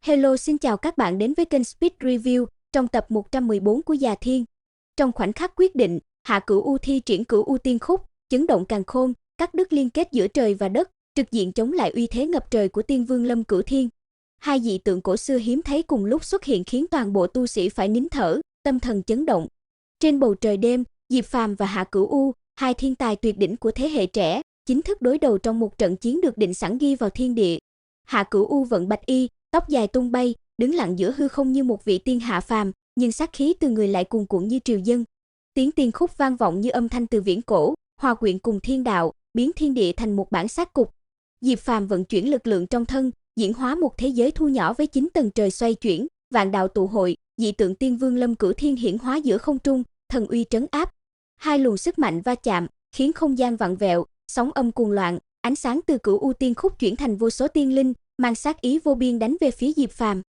Hello, xin chào các bạn đến với kênh Speed Review. Trong tập 114 của Già Thiên, trong khoảnh khắc quyết định, Hạ Cửu U thi triển Cửu U Tiên Khúc, chấn động càn khôn, cắt đứt liên kết giữa trời và đất, trực diện chống lại uy thế ngập trời của Tiên Vương Lâm Cửu Thiên. Hai dị tượng cổ xưa hiếm thấy cùng lúc xuất hiện khiến toàn bộ tu sĩ phải nín thở, tâm thần chấn động. Trên bầu trời đêm, Diệp Phàm và Hạ Cửu U, hai thiên tài tuyệt đỉnh của thế hệ trẻ, chính thức đối đầu trong một trận chiến được định sẵn ghi vào thiên địa. Hạ Cửu U vận bạch y, tóc dài tung bay, đứng lặng giữa hư không như một vị tiên hạ phàm, nhưng sát khí từ người lại cuồn cuộn như triều dân. Tiếng tiên khúc vang vọng như âm thanh từ viễn cổ, hòa quyện cùng thiên đạo, biến thiên địa thành một bản sát cục. Diệp Phàm vận chuyển lực lượng trong thân, diễn hóa một thế giới thu nhỏ với 9 tầng trời xoay chuyển, vạn đạo tụ hội, dị tượng Tiên Vương Lâm Cửu Thiên hiển hóa giữa không trung, thần uy trấn áp. Hai luồng sức mạnh va chạm, khiến không gian vặn vẹo, sóng âm cuồng loạn, ánh sáng từ Cửu U Tiên Khúc chuyển thành vô số tiên linh, mang sát ý vô biên đánh về phía Diệp Phàm.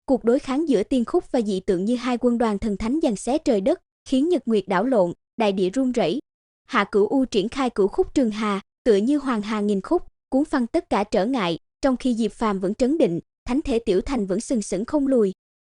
Cuộc đối kháng giữa tiên khúc và dị tượng như hai quân đoàn thần thánh giằng xé trời đất, khiến nhật nguyệt đảo lộn, đại địa rung rẩy. Hạ Cửu U triển khai Cửu Khúc Trường Hà, tựa như hoàng hà nghìn khúc, cuốn phăng tất cả trở ngại, trong khi Diệp Phàm vẫn trấn định, thánh thể tiểu thành vẫn sừng sững không lùi.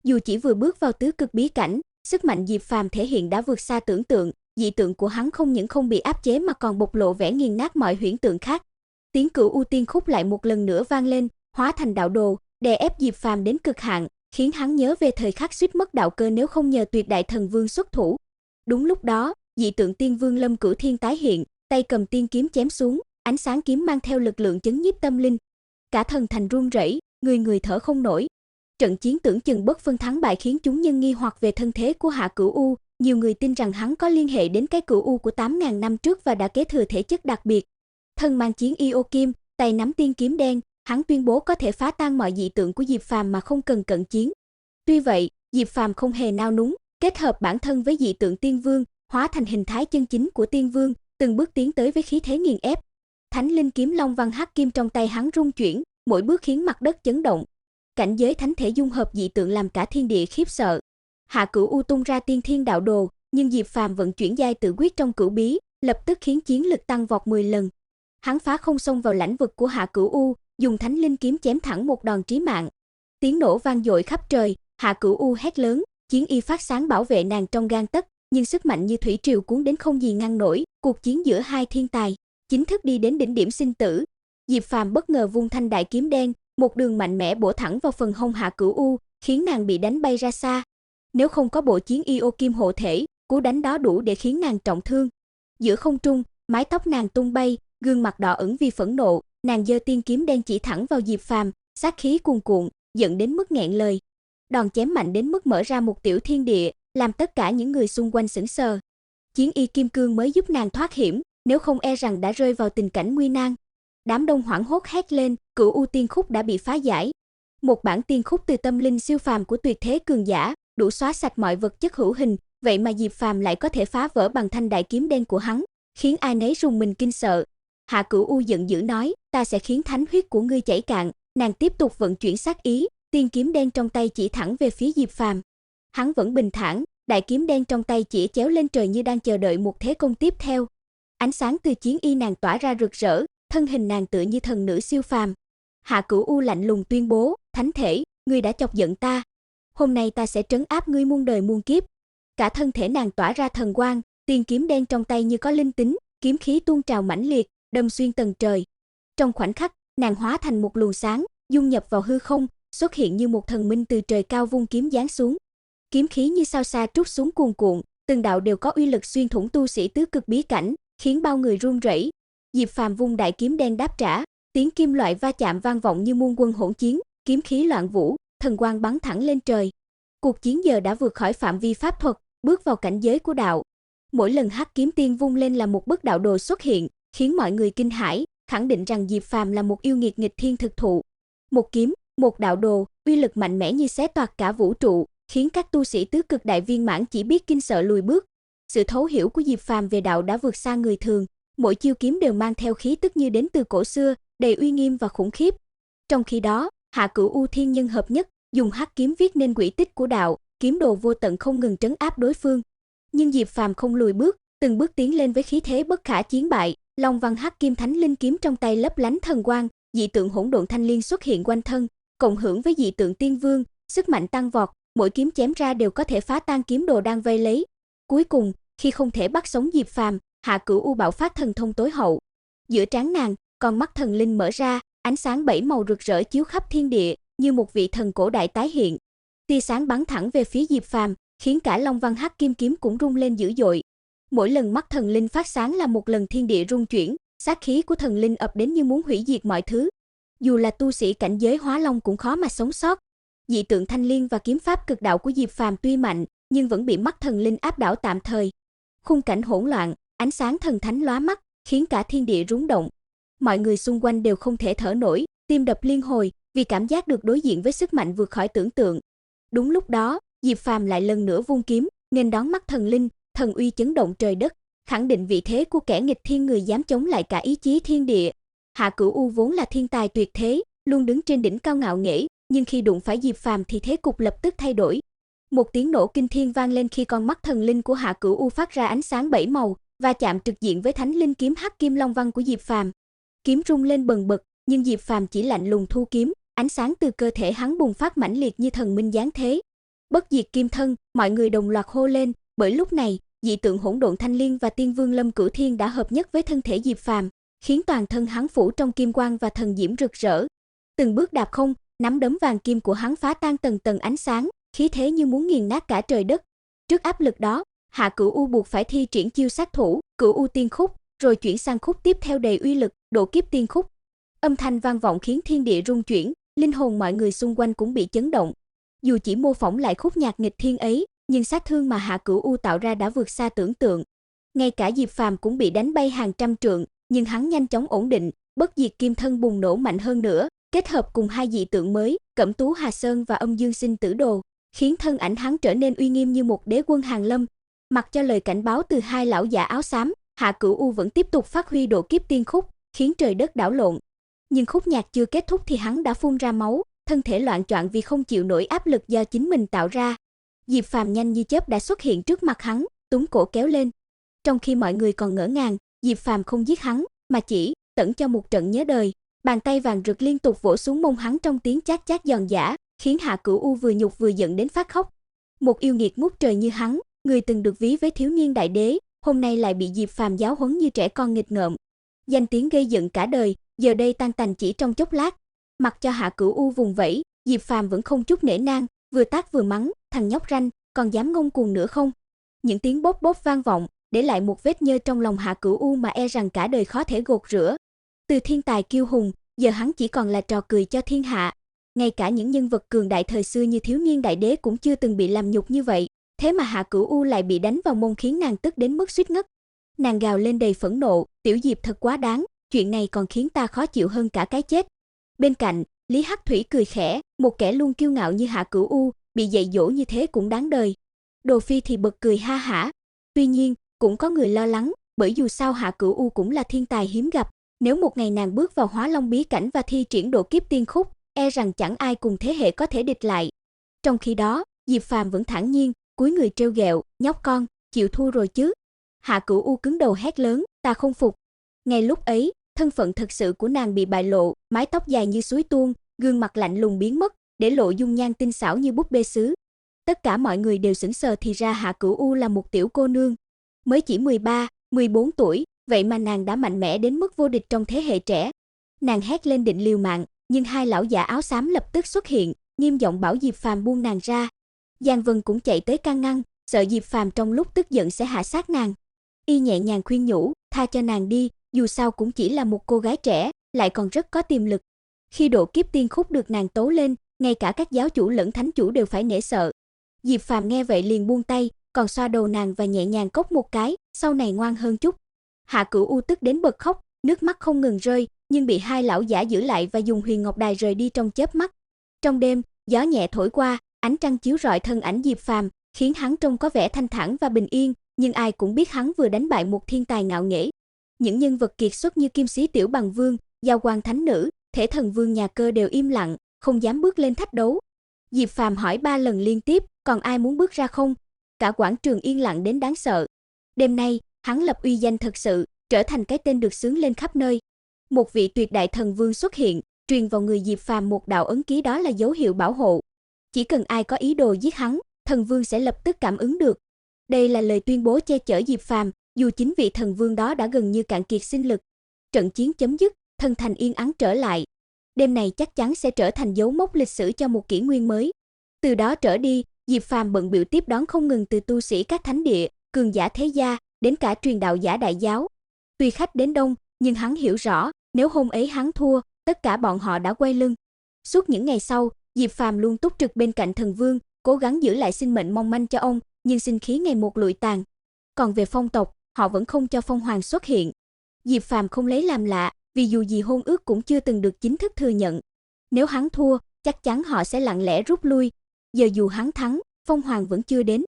Dù chỉ vừa bước vào tứ cực bí cảnh, sức mạnh Diệp Phàm thể hiện đã vượt xa tưởng tượng, dị tượng của hắn không những không bị áp chế mà còn bộc lộ vẻ nghiền nát mọi huyễn tượng khác. Tiếng Cửu U Tiên Khúc lại một lần nữa vang lên, hóa thành đạo đồ, đè ép Diệp Phàm đến cực hạn, khiến hắn nhớ về thời khắc suýt mất đạo cơ nếu không nhờ tuyệt đại thần vương xuất thủ. Đúng lúc đó, dị tượng Tiên Vương Lâm Cửu Thiên tái hiện, tay cầm tiên kiếm chém xuống, ánh sáng kiếm mang theo lực lượng chấn nhiếp tâm linh. Cả thần thành run rẩy, người người thở không nổi. Trận chiến tưởng chừng bất phân thắng bại khiến chúng nhân nghi hoặc về thân thế của Hạ Cửu U, nhiều người tin rằng hắn có liên hệ đến cái Cửu U của 8.000 năm trước và đã kế thừa thể chất đặc biệt. Thân mang chiến y ô kim, tay nắm tiên kiếm đen, hắn tuyên bố có thể phá tan mọi dị tượng của Diệp Phàm mà không cần cận chiến. Tuy vậy, Diệp Phàm không hề nao núng, kết hợp bản thân với dị tượng Tiên Vương, hóa thành hình thái chân chính của Tiên Vương, từng bước tiến tới với khí thế nghiền ép. Thánh linh kiếm Long Văn Hắc Kim trong tay hắn rung chuyển, mỗi bước khiến mặt đất chấn động. Cảnh giới thánh thể dung hợp dị tượng làm cả thiên địa khiếp sợ. Hạ Cửu U tung ra tiên thiên đạo đồ, nhưng Diệp Phàm vận chuyển giai tự quyết trong cửu bí, lập tức khiến chiến lực tăng vọt 10 lần. Hắn phá không xông vào lãnh vực của Hạ Cửu U, dùng thánh linh kiếm chém thẳng một đòn chí mạng. Tiếng nổ vang dội khắp trời, Hạ Cửu U hét lớn, chiến y phát sáng bảo vệ nàng trong gang tấc, nhưng sức mạnh như thủy triều cuốn đến không gì ngăn nổi. Cuộc chiến giữa hai thiên tài chính thức đi đến đỉnh điểm sinh tử. Diệp Phàm bất ngờ vung thanh đại kiếm đen, một đường mạnh mẽ bổ thẳng vào phần hông Hạ Cửu U, khiến nàng bị đánh bay ra xa. Nếu không có bộ chiến y ô kim hộ thể, cú đánh đó đủ để khiến nàng trọng thương. Giữa không trung, mái tóc nàng tung bay, gương mặt đỏ ửng vì phẫn nộ, nàng giơ tiên kiếm đen chỉ thẳng vào Diệp Phàm, sát khí cuồn cuộn, giận đến mức nghẹn lời. Đòn chém mạnh đến mức mở ra một tiểu thiên địa, làm tất cả những người xung quanh sững sờ. Chiến y kim cương mới giúp nàng thoát hiểm, nếu không e rằng đã rơi vào tình cảnh nguy nan. Đám đông hoảng hốt hét lên, Cửu U Tiên Khúc đã bị phá giải. Một bản tiên khúc từ tâm linh siêu phàm của tuyệt thế cường giả, đủ xóa sạch mọi vật chất hữu hình, vậy mà Diệp Phàm lại có thể phá vỡ bằng thanh đại kiếm đen của hắn, khiến ai nấy rùng mình kinh sợ. Hạ Cửu U giận dữ nói, ta sẽ khiến thánh huyết của ngươi chảy cạn. Nàng tiếp tục vận chuyển sát ý, tiên kiếm đen trong tay chỉ thẳng về phía Diệp Phàm. Hắn vẫn bình thản, đại kiếm đen trong tay chỉ chéo lên trời như đang chờ đợi một thế công tiếp theo. Ánh sáng từ chiến y nàng tỏa ra rực rỡ, thân hình nàng tựa như thần nữ siêu phàm. Hạ Cửu U lạnh lùng tuyên bố, thánh thể, ngươi đã chọc giận ta. Hôm nay ta sẽ trấn áp ngươi muôn đời muôn kiếp. Cả thân thể nàng tỏa ra thần quang, tiên kiếm đen trong tay như có linh tính, kiếm khí tuôn trào mãnh liệt, đâm xuyên tầng trời. Trong khoảnh khắc, nàng hóa thành một luồng sáng, dung nhập vào hư không, xuất hiện như một thần minh từ trời cao vung kiếm giáng xuống. Kiếm khí như sao sa trút xuống cuồn cuộn, từng đạo đều có uy lực xuyên thủng tu sĩ tứ cực bí cảnh, khiến bao người run rẩy. Diệp Phàm vung đại kiếm đen đáp trả, tiếng kim loại va chạm vang vọng như muôn quân hỗn chiến, kiếm khí loạn vũ, thần quang bắn thẳng lên trời. Cuộc chiến giờ đã vượt khỏi phạm vi pháp thuật, bước vào cảnh giới của đạo. Mỗi lần Hắc Kiếm Tiên vung lên là một bức đạo đồ xuất hiện, khiến mọi người kinh hãi, khẳng định rằng Diệp Phàm là một yêu nghiệt nghịch thiên thực thụ. Một kiếm, một đạo đồ, uy lực mạnh mẽ như xé toạc cả vũ trụ, khiến các tu sĩ tứ cực đại viên mãn chỉ biết kinh sợ lùi bước. Sự thấu hiểu của Diệp Phàm về đạo đã vượt xa người thường, mỗi chiêu kiếm đều mang theo khí tức như đến từ cổ xưa, đầy uy nghiêm và khủng khiếp. Trong khi đó, Hạ Cửu U thiên nhân hợp nhất, dùng hắc kiếm viết nên quỹ tích của đạo, kiếm đồ vô tận không ngừng trấn áp đối phương. Nhưng Diệp Phàm không lùi bước, từng bước tiến lên với khí thế bất khả chiến bại. Long Văn Hắc Kim Thánh Linh kiếm trong tay lấp lánh thần quang, dị tượng hỗn độn thanh liên xuất hiện quanh thân, cộng hưởng với dị tượng tiên vương, sức mạnh tăng vọt, mỗi kiếm chém ra đều có thể phá tan kiếm đồ đang vây lấy. Cuối cùng, khi không thể bắt sống Diệp Phàm, Hạ Cửu U bạo phát thần thông tối hậu. Giữa trán nàng, con mắt thần linh mở ra, ánh sáng 7 màu rực rỡ chiếu khắp thiên địa, như một vị thần cổ đại tái hiện. Tia sáng bắn thẳng về phía Diệp Phàm, khiến cả Long Văn Hắc Kim kiếm cũng rung lên dữ dội. Mỗi lần mắt thần linh phát sáng là một lần thiên địa rung chuyển, sát khí của thần linh ập đến như muốn hủy diệt mọi thứ. Dù là tu sĩ cảnh giới Hóa Long cũng khó mà sống sót. Dị tượng thanh liên và kiếm pháp cực đạo của Diệp Phàm tuy mạnh, nhưng vẫn bị mắt thần linh áp đảo tạm thời. Khung cảnh hỗn loạn, ánh sáng thần thánh lóa mắt, khiến cả thiên địa rung động. Mọi người xung quanh đều không thể thở nổi, tim đập liên hồi, vì cảm giác được đối diện với sức mạnh vượt khỏi tưởng tượng. Đúng lúc đó, Diệp Phàm lại lần nữa vung kiếm, nghênh đón mắt thần linh, thần uy chấn động trời đất, khẳng định vị thế của kẻ nghịch thiên, người dám chống lại cả ý chí thiên địa. Hạ Cửu U vốn là thiên tài tuyệt thế, luôn đứng trên đỉnh cao ngạo nghễ, nhưng khi đụng phải Diệp Phàm thì thế cục lập tức thay đổi. Một tiếng nổ kinh thiên vang lên khi con mắt thần linh của Hạ Cửu U phát ra ánh sáng 7 màu, và chạm trực diện với thánh linh kiếm Hắc Kim Long Văn của Diệp Phàm. Kiếm rung lên bần bật, nhưng Diệp Phàm chỉ lạnh lùng thu kiếm, ánh sáng từ cơ thể hắn bùng phát mãnh liệt như thần minh giáng thế. Bất diệt kim thân, mọi người đồng loạt hô lên, bởi lúc này, dị tượng hỗn độn thanh liên và tiên vương Lâm Cửu Thiên đã hợp nhất với thân thể Diệp Phàm, khiến toàn thân hắn phủ trong kim quang và thần diễm rực rỡ. Từng bước đạp không, nắm đấm vàng kim của hắn phá tan tầng tầng ánh sáng, khí thế như muốn nghiền nát cả trời đất. Trước áp lực đó, Hạ Cửu U buộc phải thi triển chiêu sát thủ, Cửu U Tiên Khúc, rồi chuyển sang khúc tiếp theo đầy uy lực, Độ Kiếp Tiên Khúc. Âm thanh vang vọng khiến thiên địa rung chuyển, linh hồn mọi người xung quanh cũng bị chấn động. Dù chỉ mô phỏng lại khúc nhạc nghịch thiên ấy, nhưng sát thương mà Hạ Cửu U tạo ra đã vượt xa tưởng tượng. Ngay cả Diệp Phàm cũng bị đánh bay hàng trăm trượng, nhưng hắn nhanh chóng ổn định, bất diệt kim thân bùng nổ mạnh hơn nữa, kết hợp cùng hai dị tượng mới, Cẩm Tú Hà Sơn và Âm Dương Sinh Tử Đồ, khiến thân ảnh hắn trở nên uy nghiêm như một đế quân hàng lâm. Mặc cho lời cảnh báo từ hai lão giả áo xám, Hạ Cửu U vẫn tiếp tục phát huy Độ Kiếp Tiên Khúc, khiến trời đất đảo lộn. Nhưng khúc nhạc chưa kết thúc thì hắn đã phun ra máu, thân thể loạng choạng vì không chịu nổi áp lực do chính mình tạo ra. Diệp Phàm nhanh như chớp đã xuất hiện trước mặt hắn, túm cổ kéo lên. Trong khi mọi người còn ngỡ ngàng, Diệp Phàm không giết hắn, mà chỉ tẩn cho một trận nhớ đời. Bàn tay vàng rực liên tục vỗ xuống mông hắn trong tiếng chát chát giòn giã, khiến Hạ Cửu U vừa nhục vừa giận đến phát khóc. Một yêu nghiệt ngút trời như hắn, người từng được ví với thiếu niên đại đế, hôm nay lại bị Diệp Phàm giáo huấn như trẻ con nghịch ngợm. Danh tiếng gây giận cả đời, giờ đây tan tành chỉ trong chốc lát. Mặc cho Hạ Cửu U vùng vẫy, Diệp Phàm vẫn không chút nể nang, vừa tát vừa mắng, thằng nhóc ranh, còn dám ngông cuồng nữa không? Những tiếng bốp bốp vang vọng, để lại một vết nhơ trong lòng Hạ Cửu U mà e rằng cả đời khó thể gột rửa. Từ thiên tài kiêu hùng, giờ hắn chỉ còn là trò cười cho thiên hạ. Ngay cả những nhân vật cường đại thời xưa như thiếu niên đại đế cũng chưa từng bị làm nhục như vậy, thế mà Hạ Cửu U lại bị đánh vào mông khiến nàng tức đến mức suýt ngất. Nàng gào lên đầy phẫn nộ, tiểu Diệp thật quá đáng, chuyện này còn khiến ta khó chịu hơn cả cái chết. Bên cạnh, Lý Hắc Thủy cười khẽ, một kẻ luôn kiêu ngạo như Hạ Cửu U, bị dạy dỗ như thế cũng đáng đời. Đồ Phi thì bật cười ha hả. Tuy nhiên, cũng có người lo lắng, bởi dù sao Hạ Cửu U cũng là thiên tài hiếm gặp, nếu một ngày nàng bước vào Hóa Long bí cảnh và thi triển Độ Kiếp Tiên Khúc, e rằng chẳng ai cùng thế hệ có thể địch lại. Trong khi đó, Diệp Phàm vẫn thản nhiên, cúi người trêu ghẹo, nhóc con, chịu thua rồi chứ? Hạ Cửu U cứng đầu hét lớn, ta không phục. Ngay lúc ấy, thân phận thực sự của nàng bị bại lộ, mái tóc dài như suối tuôn, gương mặt lạnh lùng biến mất, để lộ dung nhan tinh xảo như búp bê sứ. Tất cả mọi người đều sững sờ, thì ra Hạ Cửu U là một tiểu cô nương, mới chỉ 13, 14 tuổi, vậy mà nàng đã mạnh mẽ đến mức vô địch trong thế hệ trẻ. Nàng hét lên định liều mạng, nhưng hai lão giả áo xám lập tức xuất hiện, nghiêm giọng bảo Diệp Phàm buông nàng ra. Giang Vân cũng chạy tới can ngăn, sợ Diệp Phàm trong lúc tức giận sẽ hạ sát nàng. Y nhẹ nhàng khuyên nhủ, tha cho nàng đi, dù sao cũng chỉ là một cô gái trẻ, lại còn rất có tiềm lực. Khi Độ Kiếp Tiên Khúc được nàng tấu lên, ngay cả các giáo chủ lẫn thánh chủ đều phải nể sợ. Diệp Phàm nghe vậy liền buông tay, còn xoa đầu nàng và nhẹ nhàng cốc một cái, sau này ngoan hơn chút. Hạ Cửu U tức đến bật khóc, nước mắt không ngừng rơi, nhưng bị hai lão giả giữ lại và dùng huyền ngọc đài rời đi trong chớp mắt. Trong đêm, gió nhẹ thổi qua, ánh trăng chiếu rọi thân ảnh Diệp Phàm, khiến hắn trông có vẻ thanh thản và bình yên, nhưng ai cũng biết hắn vừa đánh bại một thiên tài ngạo nghễ. Những nhân vật kiệt xuất như Kim Sĩ Tiểu Bằng Vương, Giao Quang Thánh Nữ, Thể Thần Vương nhà Cơ đều im lặng, không dám bước lên thách đấu. Diệp Phàm hỏi 3 lần liên tiếp, còn ai muốn bước ra không? Cả quảng trường yên lặng đến đáng sợ. Đêm nay, hắn lập uy danh thật sự, trở thành cái tên được xướng lên khắp nơi. Một vị tuyệt đại thần vương xuất hiện, truyền vào người Diệp Phàm một đạo ấn ký, đó là dấu hiệu bảo hộ. Chỉ cần ai có ý đồ giết hắn, thần vương sẽ lập tức cảm ứng được. Đây là lời tuyên bố che chở Diệp Phàm, dù chính vị thần vương đó đã gần như cạn kiệt sinh lực. Trận chiến chấm dứt, thần thành yên ắng trở lại. Đêm này chắc chắn sẽ trở thành dấu mốc lịch sử cho một kỷ nguyên mới. Từ đó trở đi, Diệp Phàm bận bịu tiếp đón không ngừng từ tu sĩ các thánh địa, cường giả thế gia, đến cả truyền đạo giả đại giáo. Tuy khách đến đông, nhưng hắn hiểu rõ, nếu hôm ấy hắn thua, tất cả bọn họ đã quay lưng. Suốt những ngày sau, Diệp Phàm luôn túc trực bên cạnh thần vương, cố gắng giữ lại sinh mệnh mong manh cho ông, nhưng sinh khí ngày một lụi tàn. Còn về phong tộc, họ vẫn không cho phong hoàng xuất hiện. Diệp Phàm không lấy làm lạ, vì dù gì hôn ước cũng chưa từng được chính thức thừa nhận. Nếu hắn thua, chắc chắn họ sẽ lặng lẽ rút lui. Giờ dù hắn thắng, phong hoàng vẫn chưa đến.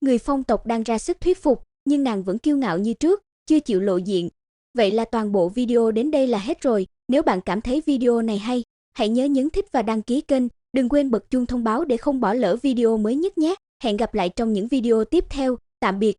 Người phong tộc đang ra sức thuyết phục, nhưng nàng vẫn kiêu ngạo như trước, chưa chịu lộ diện. Vậy là toàn bộ video đến đây là hết rồi. Nếu bạn cảm thấy video này hay, hãy nhớ nhấn thích và đăng ký kênh. Đừng quên bật chuông thông báo để không bỏ lỡ video mới nhất nhé. Hẹn gặp lại trong những video tiếp theo. Tạm biệt.